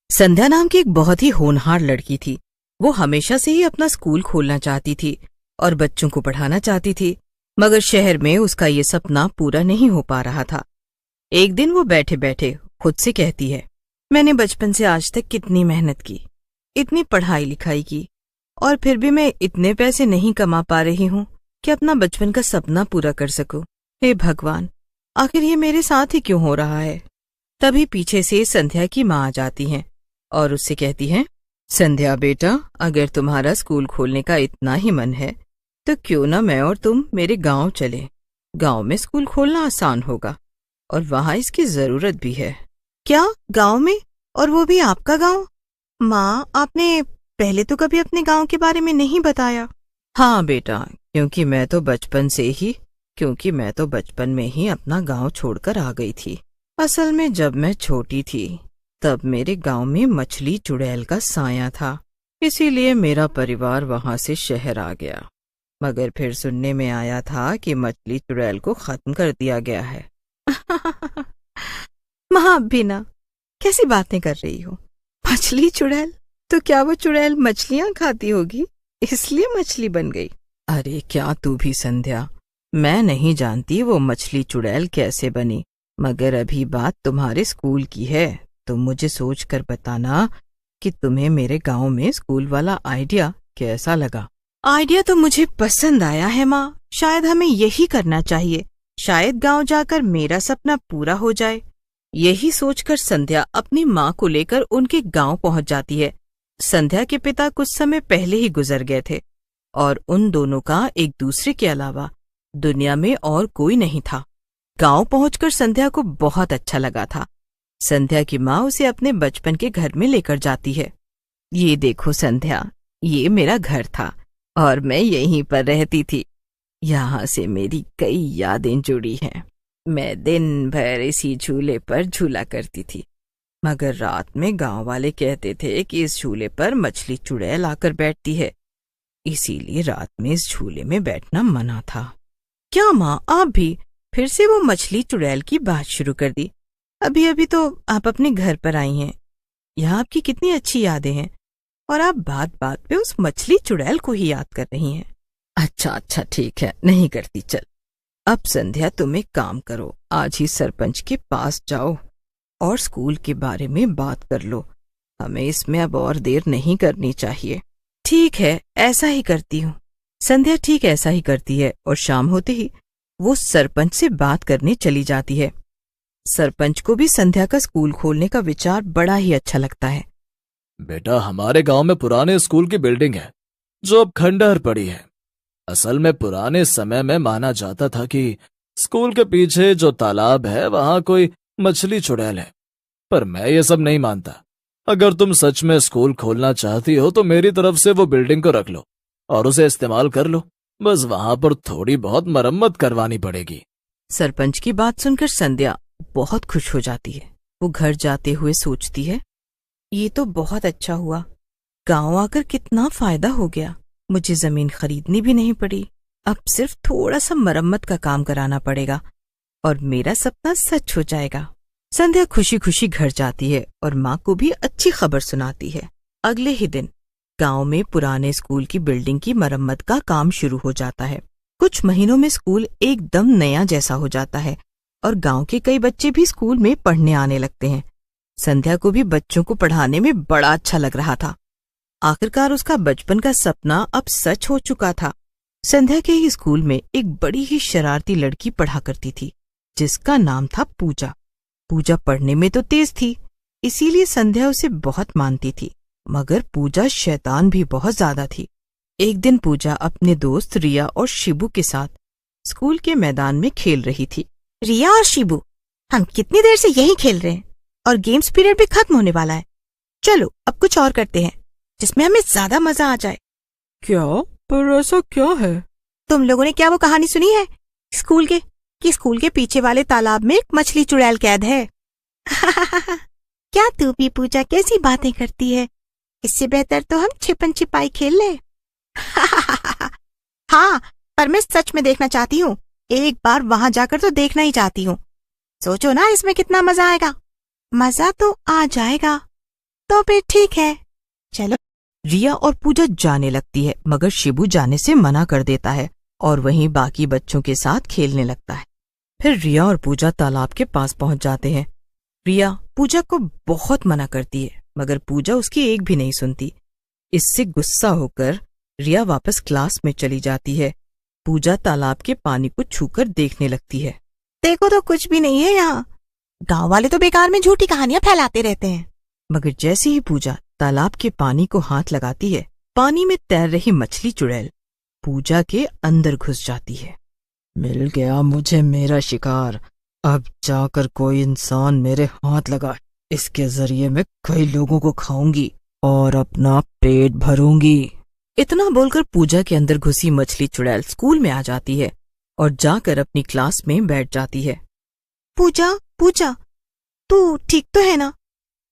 संध्या नाम की एक बहुत ही होनहार लड़की थी। वो हमेशा से ही अपना स्कूल खोलना चाहती थी और बच्चों को पढ़ाना चाहती थी, मगर शहर में उसका ये सपना पूरा नहीं हो पा रहा था। एक दिन वो बैठे बैठे खुद से कहती है, मैंने बचपन से आज तक कितनी मेहनत की, इतनी पढ़ाई लिखाई की, और फिर भी मैं इतने पैसे नहीं कमा पा रही हूँ कि अपना बचपन का सपना पूरा कर सकूं। हे भगवान, आखिर ये मेरे साथ ही क्यों हो रहा है। तभी पीछे से संध्या की माँ आ जाती हैं और उससे कहती हैं, संध्या बेटा, अगर तुम्हारा स्कूल खोलने का इतना ही मन है तो क्यों ना मैं और तुम मेरे गांव चले। गांव में स्कूल खोलना आसान होगा और वहां इसकी जरूरत भी है। क्या गांव में, और वो भी आपका गांव? माँ, आपने पहले तो कभी अपने गांव के बारे में नहीं बताया। हाँ बेटा, क्योंकि मैं तो बचपन में ही अपना गांव छोड़कर आ गई थी। असल में जब मैं छोटी थी तब मेरे गांव में मछली चुड़ैल का साया था, इसीलिए मेरा परिवार वहां से शहर आ गया। मगर फिर सुनने में आया था कि मछली चुड़ैल को खत्म कर दिया गया है। माँ बिना, कैसी बातें कर रही हो? मछली चुड़ैल? तो क्या वो चुड़ैल मछलियां खाती होगी, इसलिए मछली बन गई? अरे क्या तू भी संध्या, मैं नहीं जानती वो मछली चुड़ैल कैसे बनी, मगर अभी बात तुम्हारे स्कूल की है तो मुझे सोच कर बताना कि तुम्हें मेरे गांव में स्कूल वाला आइडिया कैसा लगा। आइडिया तो मुझे पसंद आया है माँ, शायद हमें यही करना चाहिए, शायद गांव जाकर मेरा सपना पूरा हो जाए। यही सोचकर संध्या अपनी माँ को लेकर उनके गांव पहुंच जाती है। संध्या के पिता कुछ समय पहले ही गुजर गए थे और उन दोनों का एक दूसरे के अलावा दुनिया में और कोई नहीं था। गांव पहुंचकर संध्या को बहुत अच्छा लगा था। संध्या की माँ उसे अपने बचपन के घर में लेकर जाती है। ये देखो संध्या, ये मेरा घर था और मैं यहीं पर रहती थी। यहाँ से मेरी कई यादें जुड़ी हैं। मैं दिन भर इसी झूले पर झूला करती थी, मगर रात में गांव वाले कहते थे कि इस झूले पर मछली चुड़ैल आकर बैठती है, इसीलिए रात में इस झूले में बैठना मना था। क्या माँ, आप भी फिर से वो मछली चुड़ैल की बात शुरू कर दी? अभी अभी तो आप अपने घर पर आई हैं, यहाँ आपकी कितनी अच्छी यादें हैं, और आप बात बात पे उस मछली चुड़ैल को ही याद कर रही हैं। अच्छा ठीक है, नहीं करती। चल अब संध्या, तुम एक काम करो, आज ही सरपंच के पास जाओ और स्कूल के बारे में बात कर लो। हमें इसमें अब और देर नहीं करनी चाहिए। ठीक है, ऐसा ही करती हूँ। संध्या ठीक ऐसा ही करती है और शाम होते ही वो सरपंच से बात करने चली जाती है। सरपंच को भी संध्या का स्कूल खोलने का विचार बड़ा ही अच्छा लगता है। बेटा, हमारे गांव में पुराने स्कूल की बिल्डिंग है जो अब खंडहर पड़ी है। असल में पुराने समय में माना जाता था कि स्कूल के पीछे जो तालाब है वहां कोई मछली चुड़ैल है, पर मैं ये सब नहीं मानता। अगर तुम सच में स्कूल खोलना चाहती हो तो मेरी तरफ से वो बिल्डिंग को रख लो और उसे इस्तेमाल कर लो, बस वहां पर थोड़ी बहुत मरम्मत करवानी पड़ेगी। सरपंच की बात सुनकर संध्या बहुत खुश हो जाती है। वो घर जाते हुए सोचती है, ये तो बहुत अच्छा हुआ, गांव आकर कितना फायदा हो गया, मुझे जमीन खरीदनी भी नहीं पड़ी, अब सिर्फ थोड़ा सा मरम्मत का काम कराना पड़ेगा और मेरा सपना सच हो जाएगा। संध्या खुशी खुशी घर जाती है और माँ को भी अच्छी खबर सुनाती है। अगले ही दिन गांव में पुराने स्कूल की बिल्डिंग की मरम्मत का काम शुरू हो जाता है। कुछ महीनों में स्कूल एकदम नया जैसा हो जाता है और गांव के कई बच्चे भी स्कूल में पढ़ने आने लगते हैं। संध्या को भी बच्चों को पढ़ाने में बड़ा अच्छा लग रहा था। आखिरकार उसका बचपन का सपना अब सच हो चुका था। संध्या के ही स्कूल में एक बड़ी ही शरारती लड़की पढ़ा करती थी, जिसका नाम था पूजा। पूजा पढ़ने में तो तेज थी, इसीलिए संध्या उसे बहुत मानती थी, मगर पूजा शैतान भी बहुत ज्यादा थी। एक दिन पूजा अपने दोस्त रिया और शिबू के साथ स्कूल के मैदान में खेल रही थी। रिया और शिबू, हम कितनी देर से यहीं खेल रहे हैं और गेम्स पीरियड भी खत्म होने वाला है। चलो अब कुछ और करते हैं जिसमें हमें ज्यादा मजा आ जाए। क्या? पर ऐसा क्या है? तुम लोगों ने क्या वो कहानी सुनी है स्कूल के पीछे वाले तालाब में एक मछली चुड़ैल कैद है? क्या तू भी पूजा कैसी बातें करती है? इससे बेहतर तो हम छिपन छिपाई खेल ले। हाँ, पर मैं सच में देखना चाहती हूँ, एक बार वहां जाकर तो देखना ही चाहती हूँ। सोचो ना इसमें कितना मजा आएगा। मजा तो आ जाएगा, तो फिर ठीक है, चलो। रिया और पूजा जाने लगती है, मगर शिबू जाने से मना कर देता है और वहीं बाकी बच्चों के साथ खेलने लगता है। फिर रिया और पूजा तालाब के पास पहुंच जाते हैं। रिया पूजा को बहुत मना करती है, मगर पूजा उसकी एक भी नहीं सुनती। इससे गुस्सा होकर रिया वापस क्लास में चली जाती है। पूजा तालाब के पानी को छूकर देखने लगती है। देखो तो कुछ भी नहीं है यहाँ। गांव वाले तो बेकार में झूठी कहानियां फैलाते रहते हैं। मगर जैसे ही पूजा तालाब के पानी को हाथ लगाती है, पानी में तैर रही मछली चुड़ैल पूजा के अंदर घुस जाती है। मिल गया मुझे मेरा शिकार। अब जाकर कोई इंसान मेरे हाथ लगाए, इसके जरिए मैं कई लोगों को खाऊंगी और अपना पेट भरूंगी। इतना बोलकर पूजा के अंदर घुसी मछली चुड़ैल स्कूल में आ जाती है और जाकर अपनी क्लास में बैठ जाती है। पूजा, पूजा, तू ठीक तो है ना?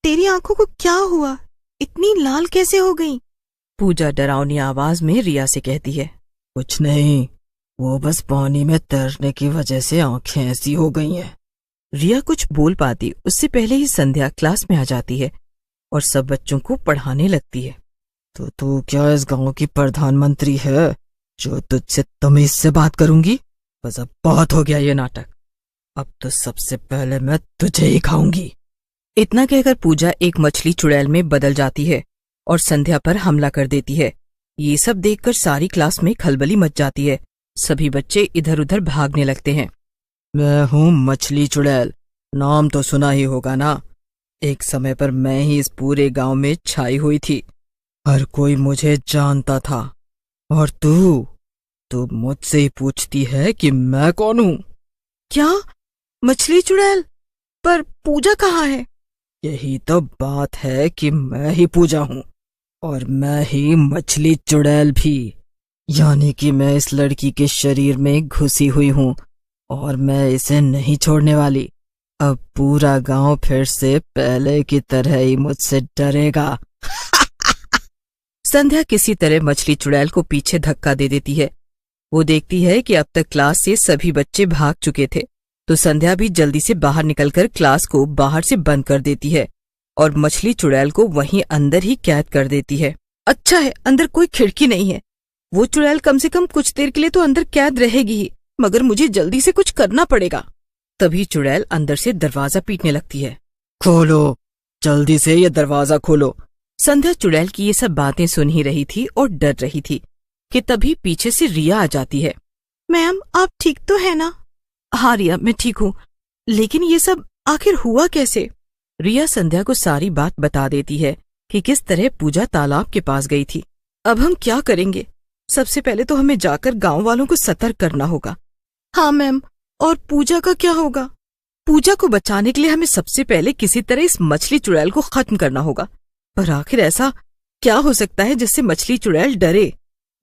तेरी आंखों को क्या हुआ? इतनी लाल कैसे हो गई? पूजा डरावनी आवाज में रिया से कहती है। कुछ नहीं, वो बस पानी में तैरने की वजह से आंखें ऐसी हो गई हैं। रिया कुछ बोल पाती उससे पहले ही संध्या क्लास में आ जाती है और सब बच्चों को पढ़ाने लगती है। तो तू क्या इस गांव की प्रधानमंत्री है जो तुझसे तमीज से बात करूंगी? बस अब बहुत हो गया ये नाटक। अब तो सबसे पहले मैं तुझे ही खाऊंगी। इतना कहकर पूजा एक मछली चुड़ैल में बदल जाती है और संध्या पर हमला कर देती है। ये सब देखकर सारी क्लास में खलबली मच जाती है। सभी बच्चे इधर उधर भागने लगते हैं। मैं हूँ मछली चुड़ैल, नाम तो सुना ही होगा ना। एक समय पर मैं ही इस पूरे गांव में छाई हुई थी। हर कोई मुझे जानता था और तू मुझसे ही पूछती है कि मैं कौन हूँ? क्या? मछली चुड़ैल? पर पूजा कहाँ है? यही तो बात है कि मैं ही पूजा हूँ और मैं ही मछली चुड़ैल भी। यानी कि मैं इस लड़की के शरीर में घुसी हुई हूँ और मैं इसे नहीं छोड़ने वाली। अब पूरा गांव फिर से पहले की तरह ही मुझसे डरेगा। संध्या किसी तरह मछली चुड़ैल को पीछे धक्का दे देती है। वो देखती है कि अब तक क्लास से सभी बच्चे भाग चुके थे, तो संध्या भी जल्दी से बाहर निकलकर क्लास को बाहर से बंद कर देती है और मछली चुड़ैल को वहीं अंदर ही कैद कर देती है। अच्छा है अंदर कोई खिड़की नहीं है। वो चुड़ैल कम से कम कुछ देर के लिए तो अंदर कैद रहेगी ही, मगर मुझे जल्दी से कुछ करना पड़ेगा। तभी चुड़ैल अंदर से दरवाजा पीटने लगती है। खोलो, जल्दी से ये दरवाजा खोलो। संध्या चुड़ैल की ये सब बातें सुन ही रही थी और डर रही थी कि तभी पीछे से रिया आ जाती है। मैम, आप ठीक तो है ना? हाँ रिया, मैं ठीक हूँ, लेकिन ये सब आखिर हुआ कैसे? रिया संध्या को सारी बात बता देती है कि किस तरह पूजा तालाब के पास गई थी। अब हम क्या करेंगे? सबसे पहले तो हमें जाकर गांव वालों को सतर्क करना होगा। हाँ मैम, और पूजा का क्या होगा? पूजा को बचाने के लिए हमें सबसे पहले किसी तरह इस मछली चुड़ैल को खत्म करना होगा। पर आखिर ऐसा क्या हो सकता है जिससे मछली चुड़ैल डरे?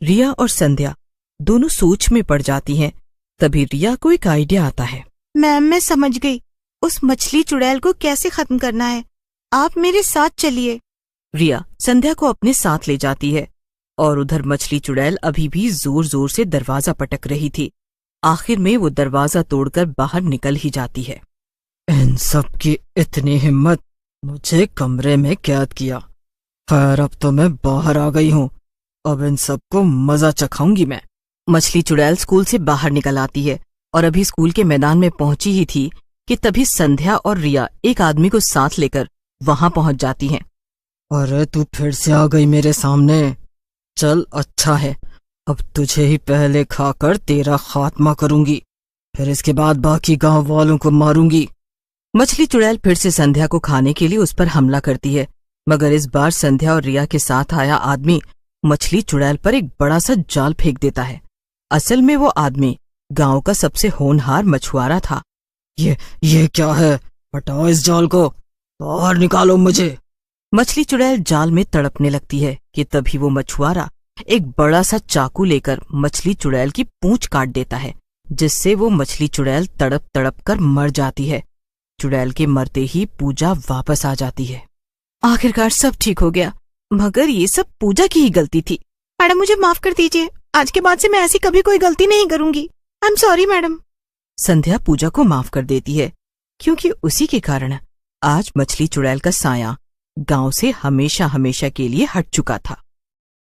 रिया और संध्या दोनों सोच में पड़ जाती हैं। तभी रिया को एक आइडिया आता है। मैम, मैं समझ गई। उस मछली चुड़ैल को कैसे खत्म करना है। आप मेरे साथ चलिए। रिया संध्या को अपने साथ ले जाती है और उधर मछली चुड़ैल अभी भी जोर जोर से दरवाजा पटक रही थी। आखिर में वो दरवाजा तोड़कर बाहर निकल ही जाती है। इन सब की इतनी हिम्मत, मुझे कमरे में कैद किया। खैर, अब तो मैं बाहर आ गई हूँ, अब इन सबको मजा चखाऊंगी मैं। मछली चुड़ैल स्कूल से बाहर निकल आती है और अभी स्कूल के मैदान में पहुंची ही थी कि तभी संध्या और रिया एक आदमी को साथ लेकर वहां पहुंच जाती हैं। अरे तू फिर से आ गई मेरे सामने। चल अच्छा है, अब तुझे ही पहले खाकर तेरा खात्मा करूंगी, फिर इसके बाद बाकी गांव वालों को मारूंगी। मछली चुड़ैल फिर से संध्या को खाने के लिए उस पर हमला करती है, मगर इस बार संध्या और रिया के साथ आया आदमी मछली चुड़ैल पर एक बड़ा सा जाल फेंक देता है। असल में वो आदमी गांव का सबसे होनहार मछुआरा था। ये क्या है? हटाओ इस जाल को, बाहर निकालो मुझे। मछली चुड़ैल जाल में तड़पने लगती है कि तभी वो मछुआरा एक बड़ा सा चाकू लेकर मछली चुड़ैल की पूंछ काट देता है, जिससे वो मछली चुड़ैल तड़प तड़प कर मर जाती है। चुड़ैल के मरते ही पूजा वापस आ जाती है। आखिरकार सब ठीक हो गया, मगर ये सब पूजा की ही गलती थी। मैडम, मुझे माफ कर दीजिए, आज के बाद से मैं ऐसी कभी कोई गलती नहीं करूंगी। I am sorry madam. Sandhya Pooja को माफ कर देती है, क्योंकि उसी के कारण आज मछली चुड़ैल का साया गांव से हमेशा हमेशा के लिए हट चुका था।